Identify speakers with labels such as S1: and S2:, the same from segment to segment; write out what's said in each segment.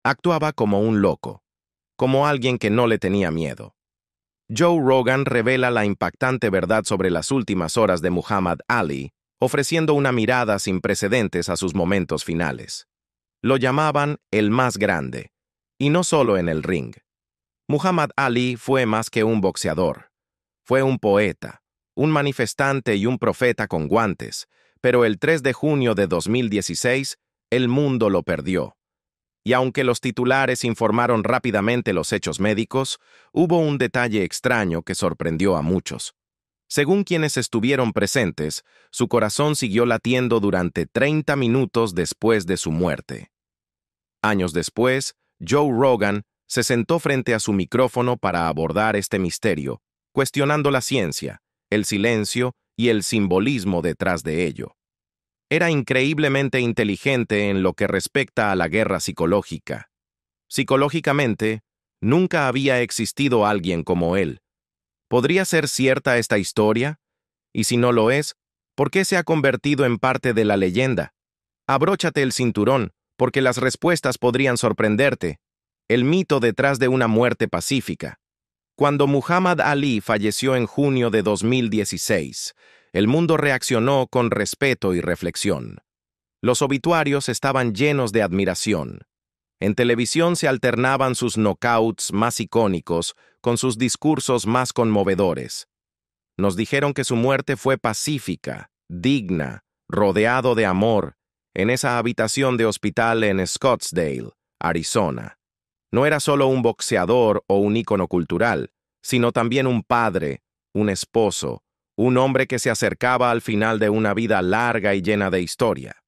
S1: Actuaba como un loco, como alguien que no le tenía miedo. Joe Rogan revela la impactante verdad sobre las últimas horas de Muhammad Ali, ofreciendo una mirada sin precedentes a sus momentos finales. Lo llamaban el más grande, y no solo en el ring. Muhammad Ali fue más que un boxeador. Fue un poeta, un manifestante y un profeta con guantes, pero el 3 de junio de 2016, el mundo lo perdió. Y aunque los titulares informaron rápidamente los hechos médicos, hubo un detalle extraño que sorprendió a muchos. Según quienes estuvieron presentes, su corazón siguió latiendo durante 30 minutos después de su muerte. Años después, Joe Rogan se sentó frente a su micrófono para abordar este misterio, cuestionando la ciencia, el silencio y el simbolismo detrás de ello. Era increíblemente inteligente en lo que respecta a la guerra psicológica. Psicológicamente, nunca había existido alguien como él. ¿Podría ser cierta esta historia? Y si no lo es, ¿por qué se ha convertido en parte de la leyenda? Abróchate el cinturón, porque las respuestas podrían sorprenderte. El mito detrás de una muerte pacífica. Cuando Muhammad Ali falleció en junio de 2016, el mundo reaccionó con respeto y reflexión. Los obituarios estaban llenos de admiración. En televisión se alternaban sus knockouts más icónicos con sus discursos más conmovedores. Nos dijeron que su muerte fue pacífica, digna, rodeado de amor, en esa habitación de hospital en Scottsdale, Arizona. No era solo un boxeador o un ícono cultural, sino también un padre, un esposo, un hombre que se acercaba al final de una vida larga y llena de historia.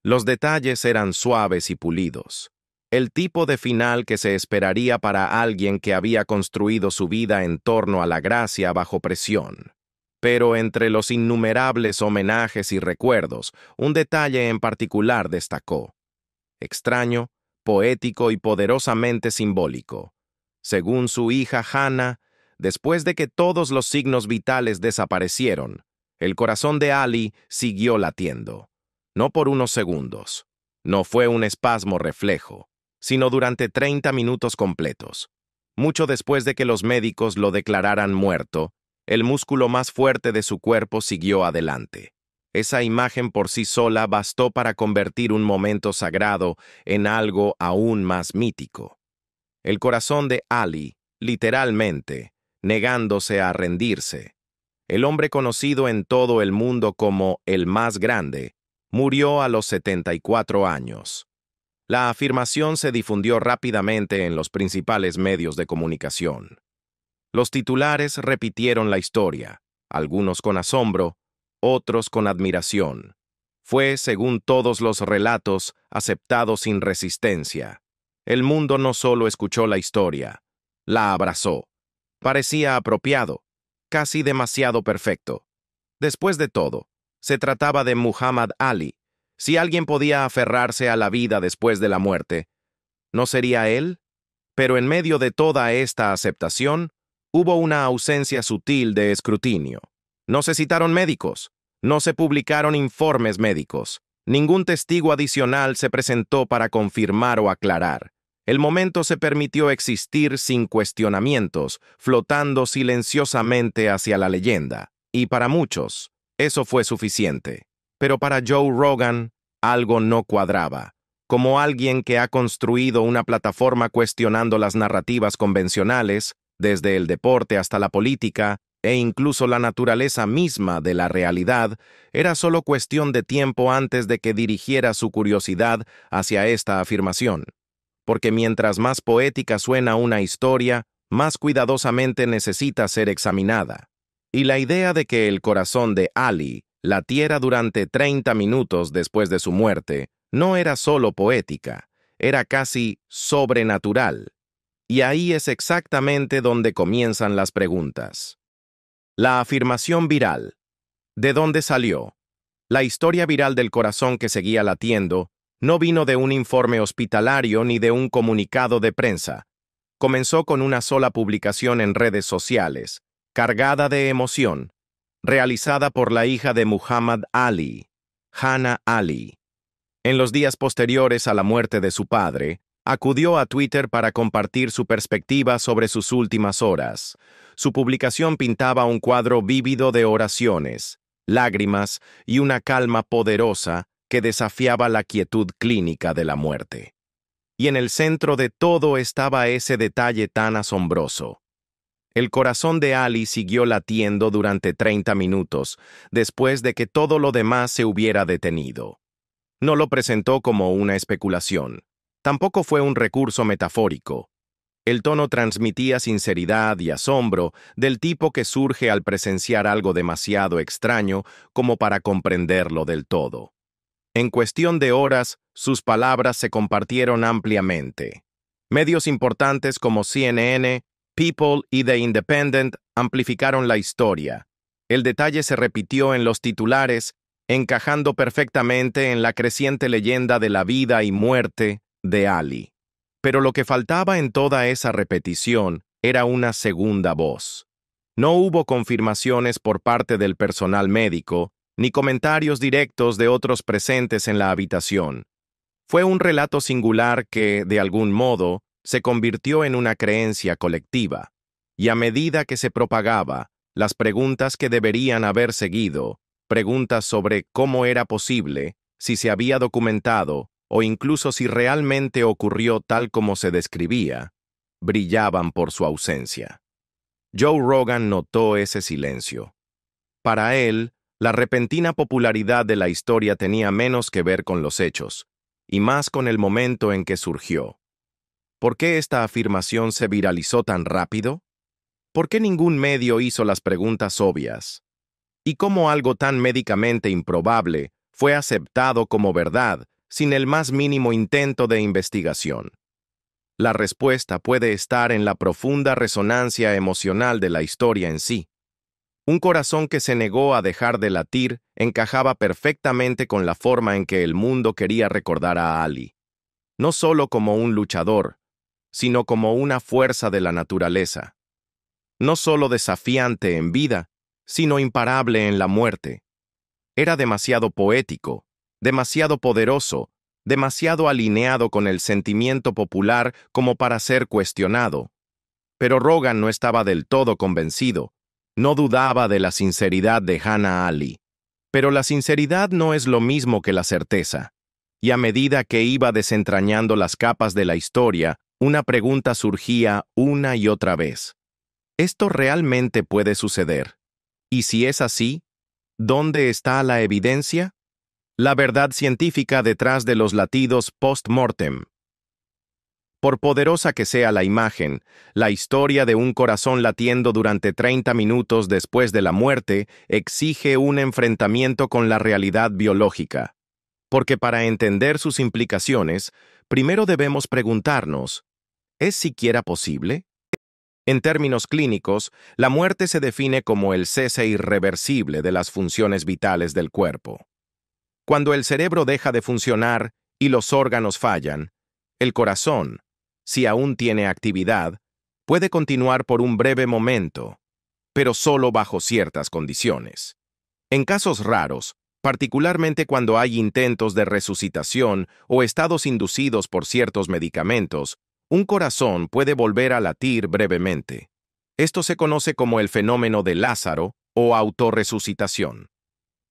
S1: Los detalles eran suaves y pulidos. El tipo de final que se esperaría para alguien que había construido su vida en torno a la gracia bajo presión. Pero entre los innumerables homenajes y recuerdos, un detalle en particular destacó. Extraño, poético y poderosamente simbólico. Según su hija Hannah, después de que todos los signos vitales desaparecieron, el corazón de Ali siguió latiendo. No por unos segundos. No fue un espasmo reflejo, sino durante 30 minutos completos. Mucho después de que los médicos lo declararan muerto, el músculo más fuerte de su cuerpo siguió adelante. Esa imagen por sí sola bastó para convertir un momento sagrado en algo aún más mítico. El corazón de Ali, literalmente, negándose a rendirse. El hombre conocido en todo el mundo como el más grande, murió a los 74 años. La afirmación se difundió rápidamente en los principales medios de comunicación. Los titulares repitieron la historia, algunos con asombro, otros con admiración. Fue, según todos los relatos, aceptado sin resistencia. El mundo no solo escuchó la historia, la abrazó. Parecía apropiado, casi demasiado perfecto. Después de todo, se trataba de Muhammad Ali. Si alguien podía aferrarse a la vida después de la muerte, ¿no sería él? Pero en medio de toda esta aceptación, hubo una ausencia sutil de escrutinio. No se citaron médicos, no se publicaron informes médicos, ningún testigo adicional se presentó para confirmar o aclarar. El momento se permitió existir sin cuestionamientos, flotando silenciosamente hacia la leyenda. Y para muchos, eso fue suficiente. Pero para Joe Rogan, algo no cuadraba. Como alguien que ha construido una plataforma cuestionando las narrativas convencionales, desde el deporte hasta la política, e incluso la naturaleza misma de la realidad, era solo cuestión de tiempo antes de que dirigiera su curiosidad hacia esta afirmación. Porque mientras más poética suena una historia, más cuidadosamente necesita ser examinada. Y la idea de que el corazón de Ali latiera durante 30 minutos después de su muerte no era solo poética, era casi sobrenatural. Y ahí es exactamente donde comienzan las preguntas. La afirmación viral. ¿De dónde salió? La historia viral del corazón que seguía latiendo no vino de un informe hospitalario ni de un comunicado de prensa. Comenzó con una sola publicación en redes sociales, cargada de emoción, realizada por la hija de Muhammad Ali, Hannah Ali. En los días posteriores a la muerte de su padre, Acudió a Twitter para compartir su perspectiva sobre sus últimas horas. Su publicación pintaba un cuadro vívido de oraciones, lágrimas y una calma poderosa que desafiaba la quietud clínica de la muerte. Y en el centro de todo estaba ese detalle tan asombroso. El corazón de Ali siguió latiendo durante 30 minutos, después de que todo lo demás se hubiera detenido. No lo presentó como una especulación. Tampoco fue un recurso metafórico. El tono transmitía sinceridad y asombro del tipo que surge al presenciar algo demasiado extraño como para comprenderlo del todo. En cuestión de horas, sus palabras se compartieron ampliamente. Medios importantes como CNN, People y The Independent amplificaron la historia. El detalle se repitió en los titulares, encajando perfectamente en la creciente leyenda de la vida y muerte de Ali. Pero lo que faltaba en toda esa repetición era una segunda voz. No hubo confirmaciones por parte del personal médico, ni comentarios directos de otros presentes en la habitación. Fue un relato singular que, de algún modo, se convirtió en una creencia colectiva, y a medida que se propagaba, las preguntas que deberían haber seguido, preguntas sobre cómo era posible, si se había documentado, o incluso si realmente ocurrió tal como se describía, brillaban por su ausencia. Joe Rogan notó ese silencio. Para él, la repentina popularidad de la historia tenía menos que ver con los hechos, y más con el momento en que surgió. ¿Por qué esta afirmación se viralizó tan rápido? ¿Por qué ningún medio hizo las preguntas obvias? ¿Y cómo algo tan médicamente improbable fue aceptado como verdad sin el más mínimo intento de investigación? La respuesta puede estar en la profunda resonancia emocional de la historia en sí. Un corazón que se negó a dejar de latir encajaba perfectamente con la forma en que el mundo quería recordar a Ali. No solo como un luchador, sino como una fuerza de la naturaleza. No solo desafiante en vida, sino imparable en la muerte. Era demasiado poético, demasiado poderoso, demasiado alineado con el sentimiento popular como para ser cuestionado. Pero Rogan no estaba del todo convencido. No dudaba de la sinceridad de Hannah Ali. Pero la sinceridad no es lo mismo que la certeza. Y a medida que iba desentrañando las capas de la historia, una pregunta surgía una y otra vez. ¿Esto realmente puede suceder? Y si es así, ¿dónde está la evidencia? La verdad científica detrás de los latidos post-mortem. Por poderosa que sea la imagen, la historia de un corazón latiendo durante 30 minutos después de la muerte exige un enfrentamiento con la realidad biológica. Porque para entender sus implicaciones, primero debemos preguntarnos, ¿es siquiera posible? En términos clínicos, la muerte se define como el cese irreversible de las funciones vitales del cuerpo. Cuando el cerebro deja de funcionar y los órganos fallan, el corazón, si aún tiene actividad, puede continuar por un breve momento, pero solo bajo ciertas condiciones. En casos raros, particularmente cuando hay intentos de resucitación o estados inducidos por ciertos medicamentos, un corazón puede volver a latir brevemente. Esto se conoce como el fenómeno de Lázaro o autorresucitación.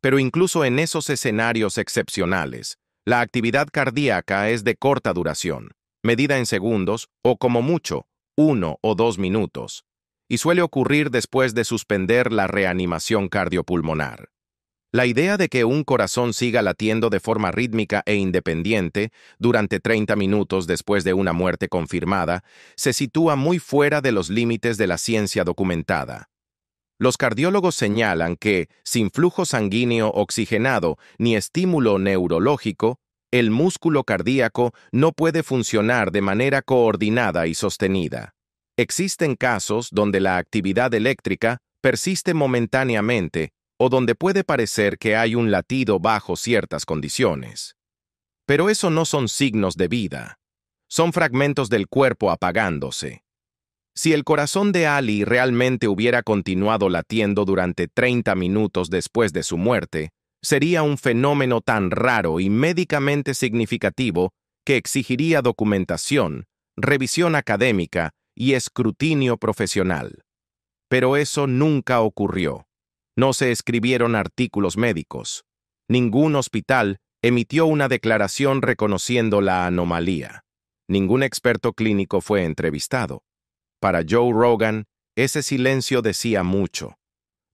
S1: Pero incluso en esos escenarios excepcionales, la actividad cardíaca es de corta duración, medida en segundos o como mucho, 1 o 2 minutos, y suele ocurrir después de suspender la reanimación cardiopulmonar. La idea de que un corazón siga latiendo de forma rítmica e independiente durante 30 minutos después de una muerte confirmada se sitúa muy fuera de los límites de la ciencia documentada. Los cardiólogos señalan que, sin flujo sanguíneo oxigenado ni estímulo neurológico, el músculo cardíaco no puede funcionar de manera coordinada y sostenida. Existen casos donde la actividad eléctrica persiste momentáneamente o donde puede parecer que hay un latido bajo ciertas condiciones. Pero eso no son signos de vida. Son fragmentos del cuerpo apagándose. Si el corazón de Ali realmente hubiera continuado latiendo durante 30 minutos después de su muerte, sería un fenómeno tan raro y médicamente significativo que exigiría documentación, revisión académica y escrutinio profesional. Pero eso nunca ocurrió. No se escribieron artículos médicos. Ningún hospital emitió una declaración reconociendo la anomalía. Ningún experto clínico fue entrevistado. Para Joe Rogan, ese silencio decía mucho,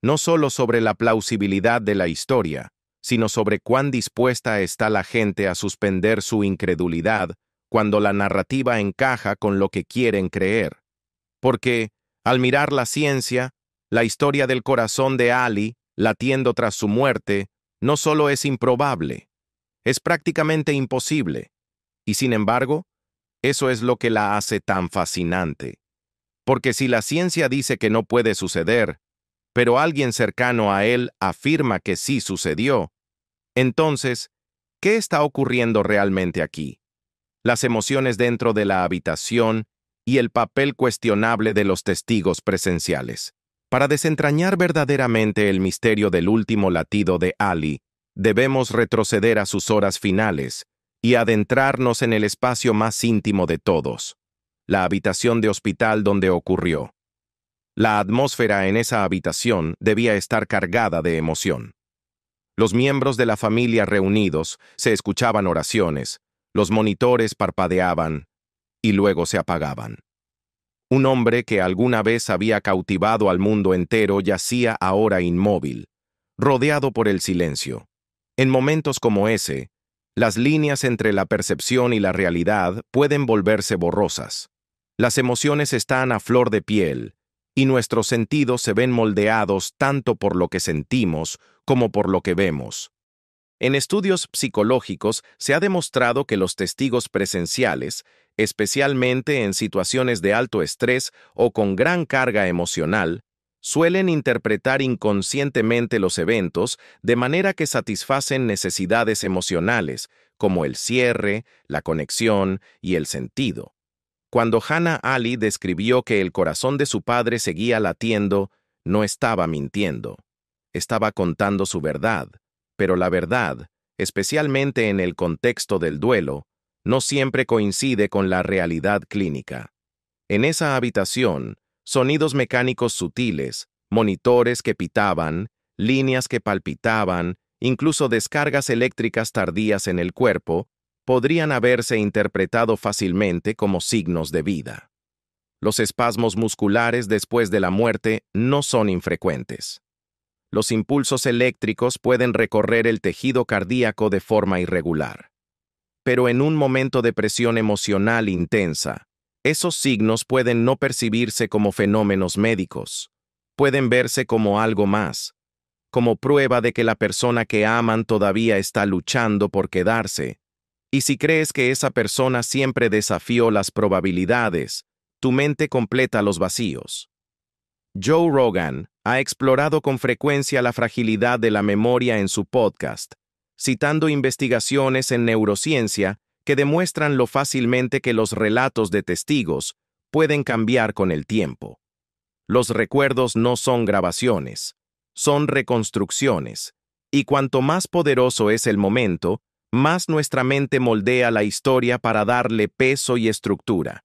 S1: no solo sobre la plausibilidad de la historia, sino sobre cuán dispuesta está la gente a suspender su incredulidad cuando la narrativa encaja con lo que quieren creer. Porque, al mirar la ciencia, la historia del corazón de Ali, latiendo tras su muerte, no solo es improbable, es prácticamente imposible. Y sin embargo, eso es lo que la hace tan fascinante. Porque si la ciencia dice que no puede suceder, pero alguien cercano a él afirma que sí sucedió, entonces, ¿qué está ocurriendo realmente aquí? Las emociones dentro de la habitación y el papel cuestionable de los testigos presenciales. Para desentrañar verdaderamente el misterio del último latido de Ali, debemos retroceder a sus horas finales y adentrarnos en el espacio más íntimo de todos, la habitación de hospital donde ocurrió. La atmósfera en esa habitación debía estar cargada de emoción. Los miembros de la familia reunidos, se escuchaban oraciones, los monitores parpadeaban y luego se apagaban. Un hombre que alguna vez había cautivado al mundo entero yacía ahora inmóvil, rodeado por el silencio. En momentos como ese, las líneas entre la percepción y la realidad pueden volverse borrosas. Las emociones están a flor de piel, y nuestros sentidos se ven moldeados tanto por lo que sentimos como por lo que vemos. En estudios psicológicos se ha demostrado que los testigos presenciales, especialmente en situaciones de alto estrés o con gran carga emocional, suelen interpretar inconscientemente los eventos de manera que satisfacen necesidades emocionales, como el cierre, la conexión y el sentido. Cuando Hannah Ali describió que el corazón de su padre seguía latiendo, no estaba mintiendo. Estaba contando su verdad, pero la verdad, especialmente en el contexto del duelo, no siempre coincide con la realidad clínica. En esa habitación, sonidos mecánicos sutiles, monitores que pitaban, líneas que palpitaban, incluso descargas eléctricas tardías en el cuerpo, podrían haberse interpretado fácilmente como signos de vida. Los espasmos musculares después de la muerte no son infrecuentes. Los impulsos eléctricos pueden recorrer el tejido cardíaco de forma irregular. Pero en un momento de presión emocional intensa, esos signos pueden no percibirse como fenómenos médicos. Pueden verse como algo más, como prueba de que la persona que aman todavía está luchando por quedarse. Y si crees que esa persona siempre desafió las probabilidades, tu mente completa los vacíos. Joe Rogan ha explorado con frecuencia la fragilidad de la memoria en su podcast, citando investigaciones en neurociencia que demuestran lo fácilmente que los relatos de testigos pueden cambiar con el tiempo. Los recuerdos no son grabaciones, son reconstrucciones, y cuanto más poderoso es el momento, más nuestra mente moldea la historia para darle peso y estructura.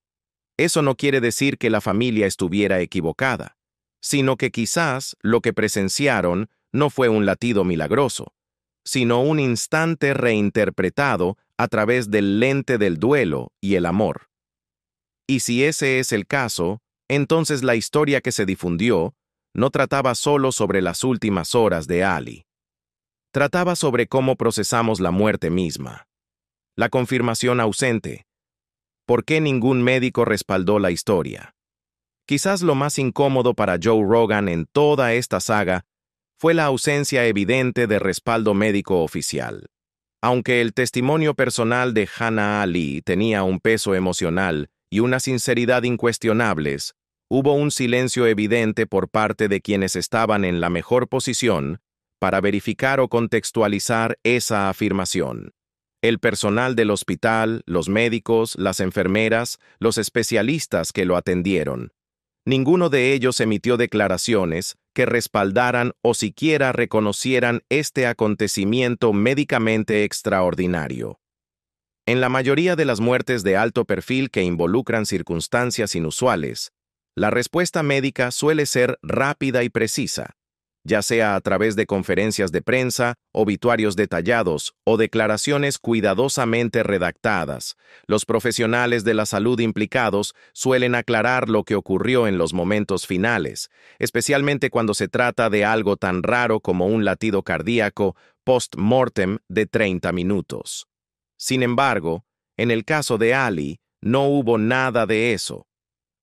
S1: Eso no quiere decir que la familia estuviera equivocada, sino que quizás lo que presenciaron no fue un latido milagroso, sino un instante reinterpretado a través del lente del duelo y el amor. Y si ese es el caso, entonces la historia que se difundió no trataba solo sobre las últimas horas de Ali. Trataba sobre cómo procesamos la muerte misma. La confirmación ausente. ¿Por qué ningún médico respaldó la historia? Quizás lo más incómodo para Joe Rogan en toda esta saga fue la ausencia evidente de respaldo médico oficial. Aunque el testimonio personal de Hannah Ali tenía un peso emocional y una sinceridad incuestionables, hubo un silencio evidente por parte de quienes estaban en la mejor posición para verificar o contextualizar esa afirmación. El personal del hospital, los médicos, las enfermeras, los especialistas que lo atendieron. Ninguno de ellos emitió declaraciones que respaldaran o siquiera reconocieran este acontecimiento médicamente extraordinario. En la mayoría de las muertes de alto perfil que involucran circunstancias inusuales, la respuesta médica suele ser rápida y precisa, ya sea a través de conferencias de prensa, obituarios detallados o declaraciones cuidadosamente redactadas. Los profesionales de la salud implicados suelen aclarar lo que ocurrió en los momentos finales, especialmente cuando se trata de algo tan raro como un latido cardíaco post-mortem de 30 minutos. Sin embargo, en el caso de Ali, no hubo nada de eso.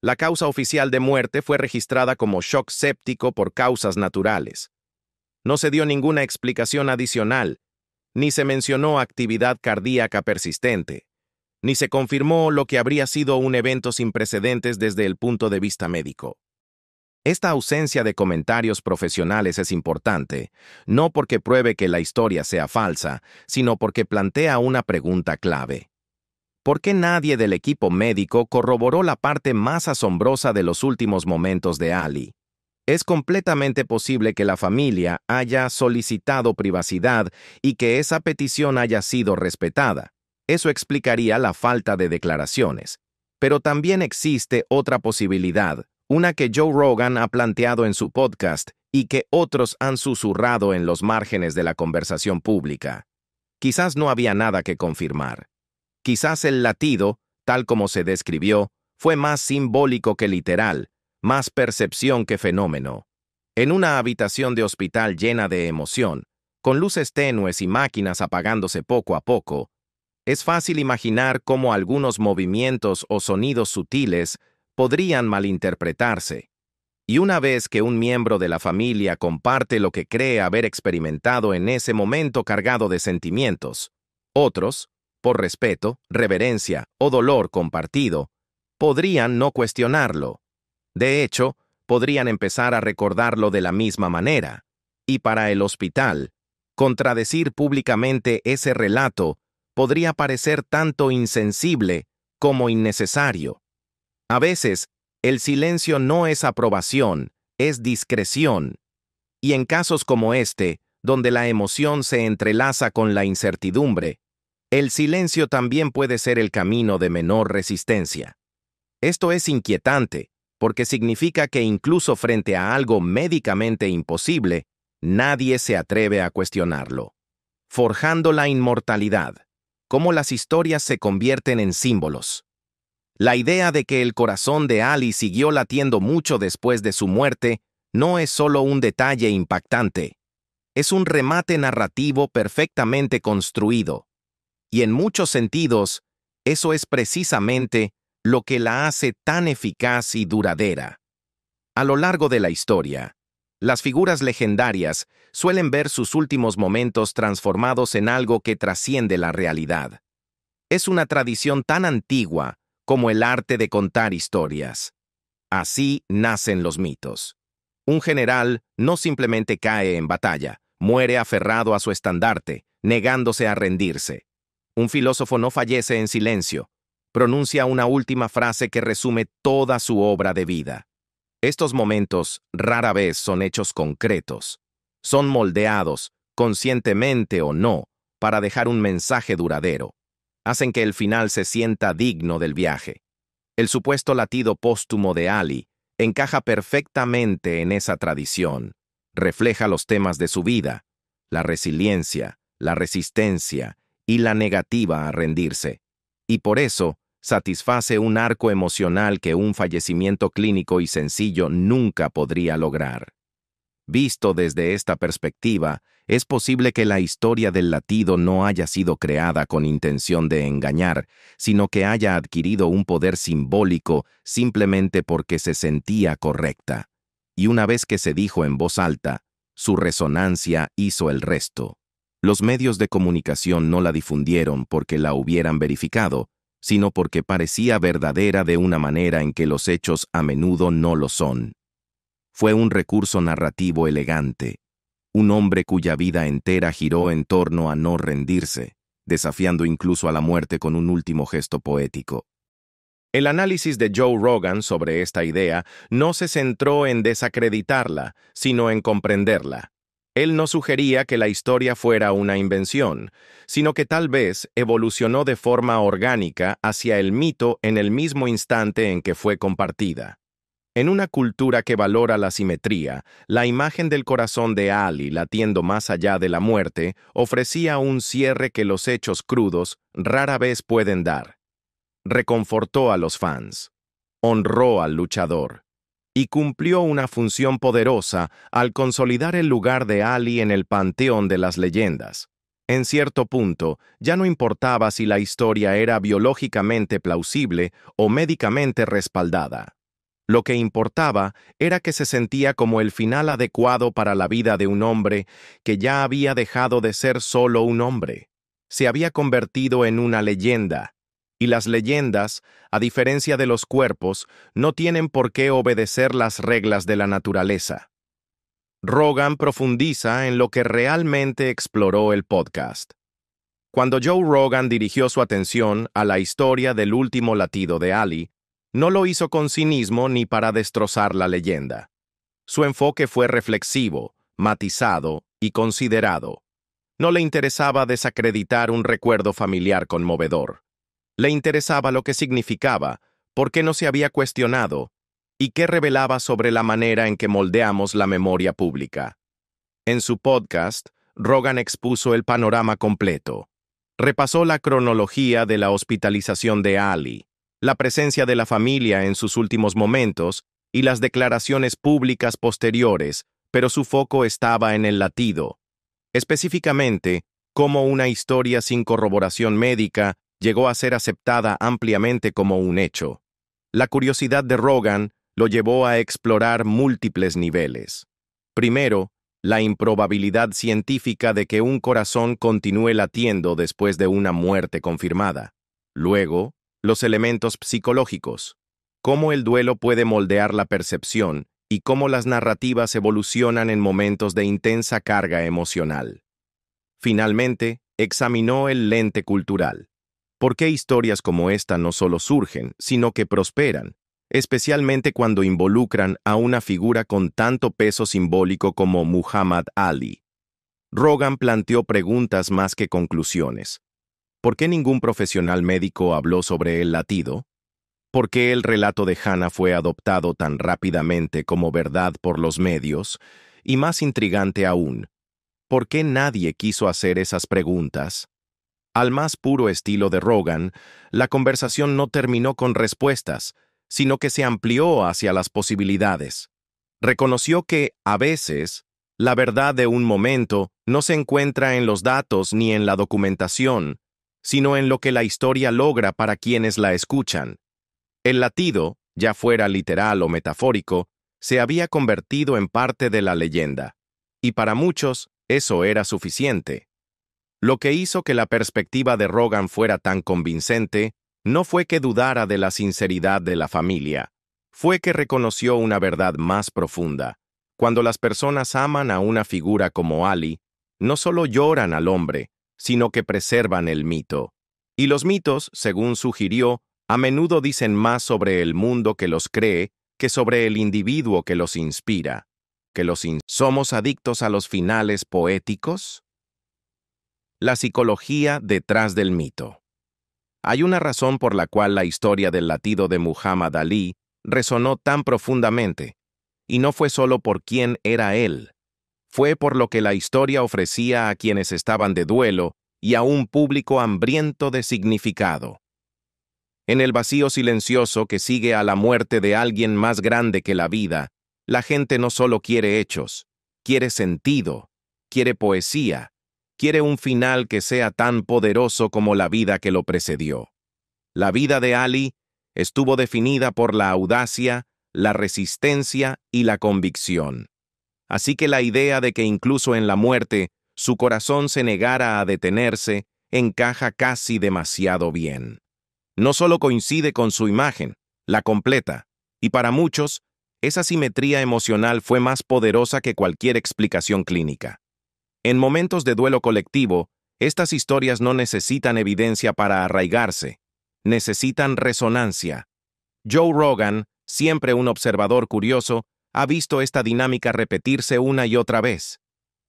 S1: La causa oficial de muerte fue registrada como shock séptico por causas naturales. No se dio ninguna explicación adicional, ni se mencionó actividad cardíaca persistente, ni se confirmó lo que habría sido un evento sin precedentes desde el punto de vista médico. Esta ausencia de comentarios profesionales es importante, no porque pruebe que la historia sea falsa, sino porque plantea una pregunta clave. ¿Por qué nadie del equipo médico corroboró la parte más asombrosa de los últimos momentos de Ali? Es completamente posible que la familia haya solicitado privacidad y que esa petición haya sido respetada. Eso explicaría la falta de declaraciones. Pero también existe otra posibilidad, una que Joe Rogan ha planteado en su podcast y que otros han susurrado en los márgenes de la conversación pública. Quizás no había nada que confirmar. Quizás el latido, tal como se describió, fue más simbólico que literal, más percepción que fenómeno. En una habitación de hospital llena de emoción, con luces tenues y máquinas apagándose poco a poco, es fácil imaginar cómo algunos movimientos o sonidos sutiles podrían malinterpretarse. Y una vez que un miembro de la familia comparte lo que cree haber experimentado en ese momento cargado de sentimientos, otros, por respeto, reverencia o dolor compartido, podrían no cuestionarlo. De hecho, podrían empezar a recordarlo de la misma manera. Y para el hospital, contradecir públicamente ese relato podría parecer tanto insensible como innecesario. A veces, el silencio no es aprobación, es discreción. Y en casos como este, donde la emoción se entrelaza con la incertidumbre, el silencio también puede ser el camino de menor resistencia. Esto es inquietante, porque significa que incluso frente a algo médicamente imposible, nadie se atreve a cuestionarlo. Forjando la inmortalidad. Cómo las historias se convierten en símbolos. La idea de que el corazón de Ali siguió latiendo mucho después de su muerte no es solo un detalle impactante. Es un remate narrativo perfectamente construido. Y en muchos sentidos, eso es precisamente lo que la hace tan eficaz y duradera. A lo largo de la historia, las figuras legendarias suelen ver sus últimos momentos transformados en algo que trasciende la realidad. Es una tradición tan antigua como el arte de contar historias. Así nacen los mitos. Un general no simplemente cae en batalla, muere aferrado a su estandarte, negándose a rendirse. Un filósofo no fallece en silencio, pronuncia una última frase que resume toda su obra de vida. Estos momentos rara vez son hechos concretos. Son moldeados, conscientemente o no, para dejar un mensaje duradero. Hacen que el final se sienta digno del viaje. El supuesto latido póstumo de Ali encaja perfectamente en esa tradición. Refleja los temas de su vida, la resiliencia, la resistencia y la negativa a rendirse. Y por eso, satisface un arco emocional que un fallecimiento clínico y sencillo nunca podría lograr. Visto desde esta perspectiva, es posible que la historia del latido no haya sido creada con intención de engañar, sino que haya adquirido un poder simbólico simplemente porque se sentía correcta. Y una vez que se dijo en voz alta, su resonancia hizo el resto. Los medios de comunicación no la difundieron porque la hubieran verificado, sino porque parecía verdadera de una manera en que los hechos a menudo no lo son. Fue un recurso narrativo elegante, un hombre cuya vida entera giró en torno a no rendirse, desafiando incluso a la muerte con un último gesto poético. El análisis de Joe Rogan sobre esta idea no se centró en desacreditarla, sino en comprenderla. Él no sugería que la historia fuera una invención, sino que tal vez evolucionó de forma orgánica hacia el mito en el mismo instante en que fue compartida. En una cultura que valora la simetría, la imagen del corazón de Ali latiendo más allá de la muerte ofrecía un cierre que los hechos crudos rara vez pueden dar. Reconfortó a los fans, honró al luchador y cumplió una función poderosa al consolidar el lugar de Ali en el panteón de las leyendas. En cierto punto, ya no importaba si la historia era biológicamente plausible o médicamente respaldada. Lo que importaba era que se sentía como el final adecuado para la vida de un hombre que ya había dejado de ser solo un hombre. Se había convertido en una leyenda, y las leyendas, a diferencia de los cuerpos, no tienen por qué obedecer las reglas de la naturaleza. Rogan profundiza en lo que realmente exploró el podcast. Cuando Joe Rogan dirigió su atención a la historia del último latido de Ali, no lo hizo con cinismo ni para destrozar la leyenda. Su enfoque fue reflexivo, matizado y considerado. No le interesaba desacreditar un recuerdo familiar conmovedor. Le interesaba lo que significaba, por qué no se había cuestionado, y qué revelaba sobre la manera en que moldeamos la memoria pública. En su podcast, Rogan expuso el panorama completo. Repasó la cronología de la hospitalización de Ali, la presencia de la familia en sus últimos momentos y las declaraciones públicas posteriores, pero su foco estaba en el latido. Específicamente, cómo una historia sin corroboración médica llegó a ser aceptada ampliamente como un hecho. La curiosidad de Rogan lo llevó a explorar múltiples niveles. Primero, la improbabilidad científica de que un corazón continúe latiendo después de una muerte confirmada. Luego, los elementos psicológicos, cómo el duelo puede moldear la percepción y cómo las narrativas evolucionan en momentos de intensa carga emocional. Finalmente, examinó el lente cultural. ¿Por qué historias como esta no solo surgen, sino que prosperan, especialmente cuando involucran a una figura con tanto peso simbólico como Muhammad Ali? Rogan planteó preguntas más que conclusiones. ¿Por qué ningún profesional médico habló sobre el latido? ¿Por qué el relato de Hannah fue adoptado tan rápidamente como verdad por los medios? Y más intrigante aún, ¿por qué nadie quiso hacer esas preguntas? Al más puro estilo de Rogan, la conversación no terminó con respuestas, sino que se amplió hacia las posibilidades. Reconoció que, a veces, la verdad de un momento no se encuentra en los datos ni en la documentación, sino en lo que la historia logra para quienes la escuchan. El latido, ya fuera literal o metafórico, se había convertido en parte de la leyenda, y para muchos eso era suficiente. Lo que hizo que la perspectiva de Rogan fuera tan convincente no fue que dudara de la sinceridad de la familia, fue que reconoció una verdad más profunda. Cuando las personas aman a una figura como Ali, no solo lloran al hombre, sino que preservan el mito. Y los mitos, según sugirió, a menudo dicen más sobre el mundo que los cree que sobre el individuo que los inspira. ¿Somos adictos a los finales poéticos? La psicología detrás del mito. Hay una razón por la cual la historia del latido de Muhammad Ali resonó tan profundamente, y no fue solo por quién era él. Fue por lo que la historia ofrecía a quienes estaban de duelo y a un público hambriento de significado. En el vacío silencioso que sigue a la muerte de alguien más grande que la vida, la gente no solo quiere hechos, quiere sentido, quiere poesía, quiere un final que sea tan poderoso como la vida que lo precedió. La vida de Ali estuvo definida por la audacia, la resistencia y la convicción. Así que la idea de que incluso en la muerte su corazón se negara a detenerse encaja casi demasiado bien. No solo coincide con su imagen, la completa, y para muchos, esa simetría emocional fue más poderosa que cualquier explicación clínica. En momentos de duelo colectivo, estas historias no necesitan evidencia para arraigarse, necesitan resonancia. Joe Rogan, siempre un observador curioso, ha visto esta dinámica repetirse una y otra vez.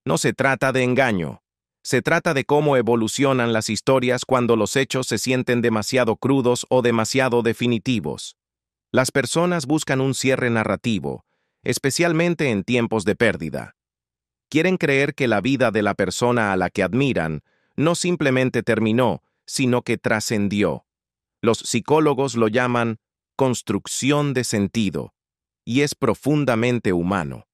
S1: No se trata de engaño. Se trata de cómo evolucionan las historias cuando los hechos se sienten demasiado crudos o demasiado definitivos. Las personas buscan un cierre narrativo, especialmente en tiempos de pérdida. Quieren creer que la vida de la persona a la que admiran no simplemente terminó, sino que trascendió. Los psicólogos lo llaman construcción de sentido, y es profundamente humano.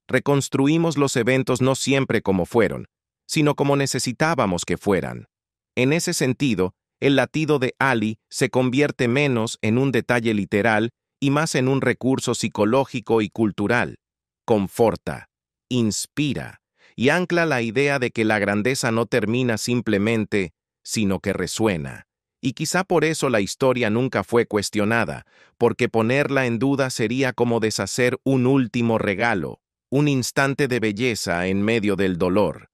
S1: Reconstruimos los eventos no siempre como fueron, sino como necesitábamos que fueran. En ese sentido, el latido de Ali se convierte menos en un detalle literal y más en un recurso psicológico y cultural. Conforta, inspira y ancla la idea de que la grandeza no termina simplemente, sino que resuena. Y quizá por eso la historia nunca fue cuestionada, porque ponerla en duda sería como deshacer un último regalo, un instante de belleza en medio del dolor.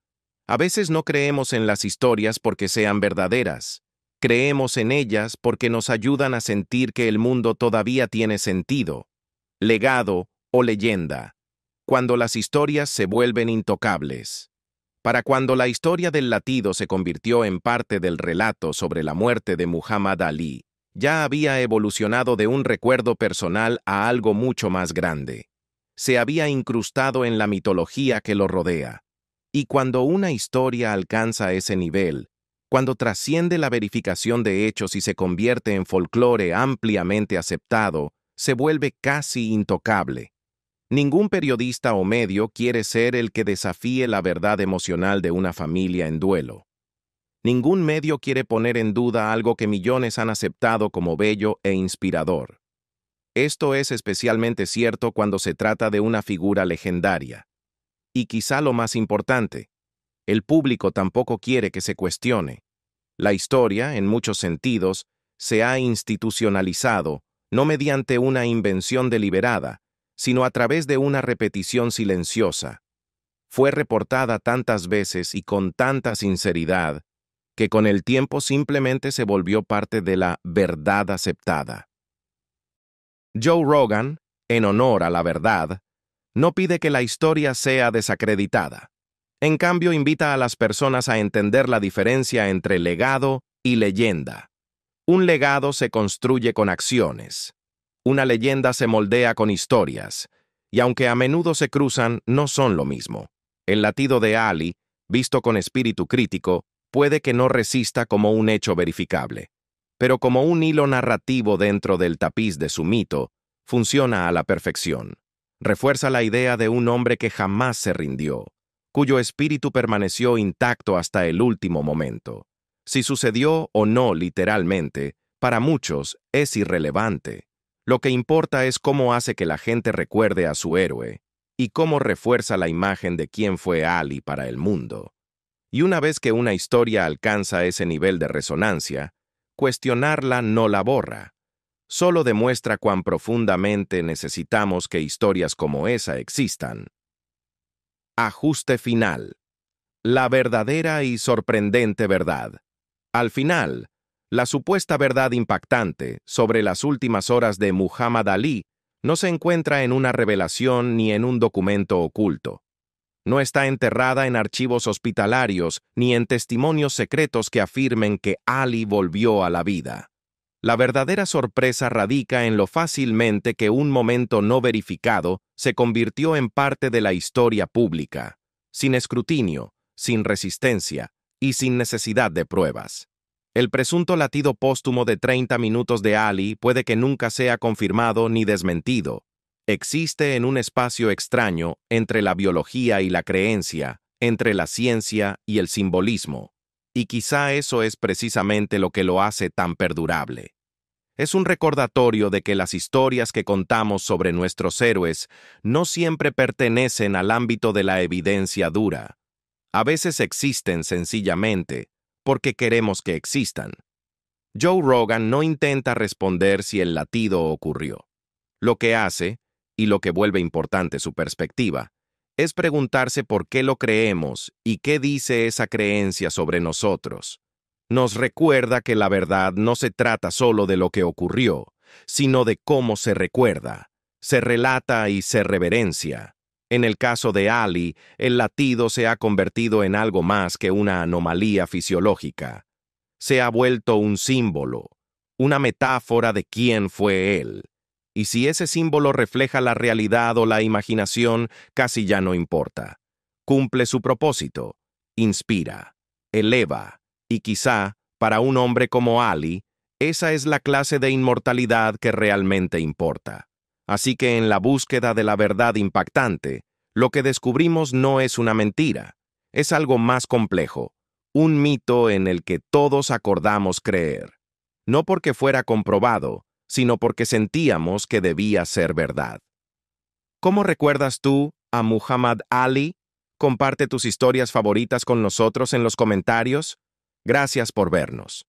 S1: A veces no creemos en las historias porque sean verdaderas. Creemos en ellas porque nos ayudan a sentir que el mundo todavía tiene sentido, legado o leyenda, cuando las historias se vuelven intocables. Para cuando la historia del latido se convirtió en parte del relato sobre la muerte de Muhammad Ali, ya había evolucionado de un recuerdo personal a algo mucho más grande. Se había incrustado en la mitología que lo rodea. Y cuando una historia alcanza ese nivel, cuando trasciende la verificación de hechos y se convierte en folclore ampliamente aceptado, se vuelve casi intocable. Ningún periodista o medio quiere ser el que desafíe la verdad emocional de una familia en duelo. Ningún medio quiere poner en duda algo que millones han aceptado como bello e inspirador. Esto es especialmente cierto cuando se trata de una figura legendaria. Y quizá lo más importante, el público tampoco quiere que se cuestione. La historia, en muchos sentidos, se ha institucionalizado, no mediante una invención deliberada, sino a través de una repetición silenciosa. Fue reportada tantas veces y con tanta sinceridad, que con el tiempo simplemente se volvió parte de la verdad aceptada. Joe Rogan, en honor a la verdad, no pide que la historia sea desacreditada. En cambio, invita a las personas a entender la diferencia entre legado y leyenda. Un legado se construye con acciones. Una leyenda se moldea con historias, y aunque a menudo se cruzan, no son lo mismo. El latido de Ali, visto con espíritu crítico, puede que no resista como un hecho verificable, pero como un hilo narrativo dentro del tapiz de su mito, funciona a la perfección. Refuerza la idea de un hombre que jamás se rindió, cuyo espíritu permaneció intacto hasta el último momento. Si sucedió o no literalmente, para muchos es irrelevante. Lo que importa es cómo hace que la gente recuerde a su héroe y cómo refuerza la imagen de quién fue Ali para el mundo. Y una vez que una historia alcanza ese nivel de resonancia, cuestionarla no la borra. Solo demuestra cuán profundamente necesitamos que historias como esa existan. Ajuste final. La verdadera y sorprendente verdad. Al final, la supuesta verdad impactante sobre las últimas horas de Muhammad Ali no se encuentra en una revelación ni en un documento oculto. No está enterrada en archivos hospitalarios ni en testimonios secretos que afirmen que Ali volvió a la vida. La verdadera sorpresa radica en lo fácilmente que un momento no verificado se convirtió en parte de la historia pública, sin escrutinio, sin resistencia y sin necesidad de pruebas. El presunto latido póstumo de 30 minutos de Ali puede que nunca sea confirmado ni desmentido. Existe en un espacio extraño entre la biología y la creencia, entre la ciencia y el simbolismo. Y quizá eso es precisamente lo que lo hace tan perdurable. Es un recordatorio de que las historias que contamos sobre nuestros héroes no siempre pertenecen al ámbito de la evidencia dura. A veces existen sencillamente porque queremos que existan. Joe Rogan no intenta responder si el latido ocurrió. Lo que hace, y lo que vuelve importante su perspectiva, es preguntarse por qué lo creemos y qué dice esa creencia sobre nosotros. Nos recuerda que la verdad no se trata solo de lo que ocurrió, sino de cómo se recuerda, se relata y se reverencia. En el caso de Ali, el latido se ha convertido en algo más que una anomalía fisiológica. Se ha vuelto un símbolo, una metáfora de quién fue él. Y si ese símbolo refleja la realidad o la imaginación, casi ya no importa. Cumple su propósito, inspira, eleva, y quizá, para un hombre como Ali, esa es la clase de inmortalidad que realmente importa. Así que en la búsqueda de la verdad impactante, lo que descubrimos no es una mentira, es algo más complejo, un mito en el que todos acordamos creer. No porque fuera comprobado, sino porque sentíamos que debía ser verdad. ¿Cómo recuerdas tú a Muhammad Ali? Comparte tus historias favoritas con nosotros en los comentarios. Gracias por vernos.